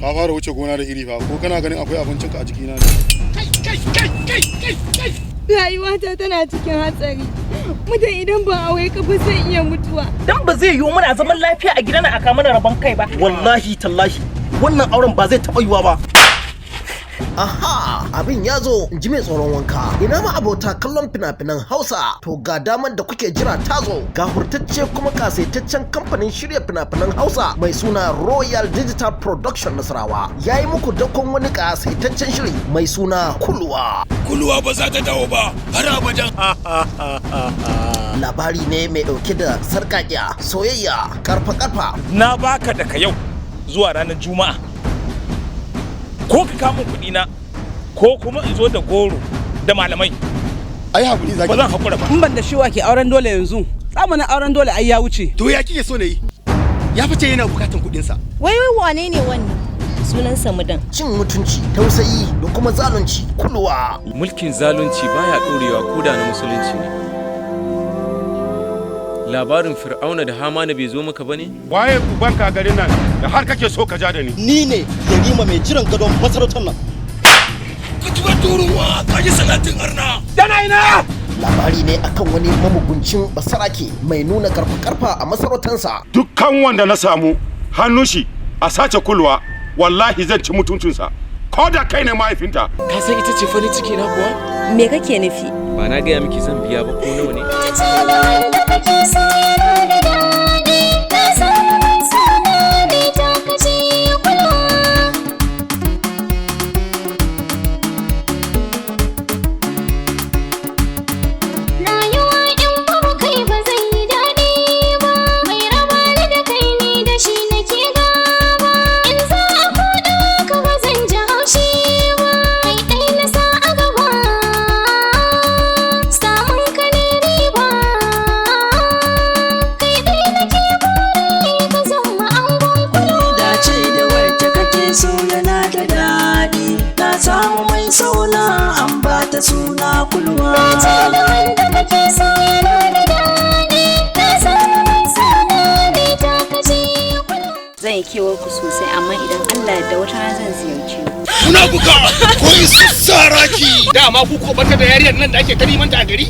ka fara wuce gona da iri fa, ko kana ganin akwai abincinka a jikina ne? Kai. Rayuwata tana cikin hatsari. Mutum idan ban aure ka ba zai iya mutuwa. Dan ba zai yiwu muna zaman lafiya a gidan aka mana rabon kai ba. Wallahi tallahi wannan auren ba zai taɓa yiwa ba. Aha, abin ya zo in ji mai tsoron wanka. Ina ma abota kallon fina-finan Hausa, to ga damar da kuke jira ta zo. Ga hurtacce kuma kasaitaccen kamfanin shirya fina-finan Hausa mai suna Royal Digital Production Nasarawa. Ya yi muku dakon wani kasaitaccen shiri mai suna Kuluwa. Kuluwa ba za ta dawo ba, har abadan. Labari ne mai ɗauke da sarƙaƙiya, soyayya, karfa-karfa. Na baka daga yau zuwa ranar Juma'a. Ko ka kama kuɗi na, ko kuma in zo da goro da malamai. Ai hakuri zaki. Ba zan hakura ba. In ban da shi wa ke auren dole yanzu. Zamanin auren dole ai ya wuce. To ya kike so na yi? Ya fice yana bukatan kuɗin sa. Wai wane ne wannan? Sunansa Mudan. Cin mutunci, tausayi da kuma zalunci. Kuluwa. Mulkin zalunci baya ɗorewa koda na musulunci ne. Labarin Fir'auna da Hamana bai zo maka bane? Waye ubanka garin nan da har kake so ka ja da ni? Ni ne yarima mai jiran gadon masarautar nan. Ka tuba turuwa, ka ji salatin arna. Dana ina! Labari ne akan wani mamuguncin basarake mai nuna karfa-karfa a masarautarsa. Dukkan wanda na samu hannun shi a sace Kuluwa, wallahi zan ci mutuncinsa. Ko da kai ne mahaifinta. Ka san ita ce farin ciki na kuwa? Me kake nufi? Ba na gaya miki zan biya ba ko nawa ne? Suna Kuluwa. Na ce da wanda kake so yana da daɗi. Na samu mai sana bai takaci Kuluwa. Zan yi kewar ku sosai amma idan Allah da wata rana zan ziyarci ku. Muna buga ko in sassara ki. Dama ku ko bata da yariyar nan da ake ta neman ta a gari?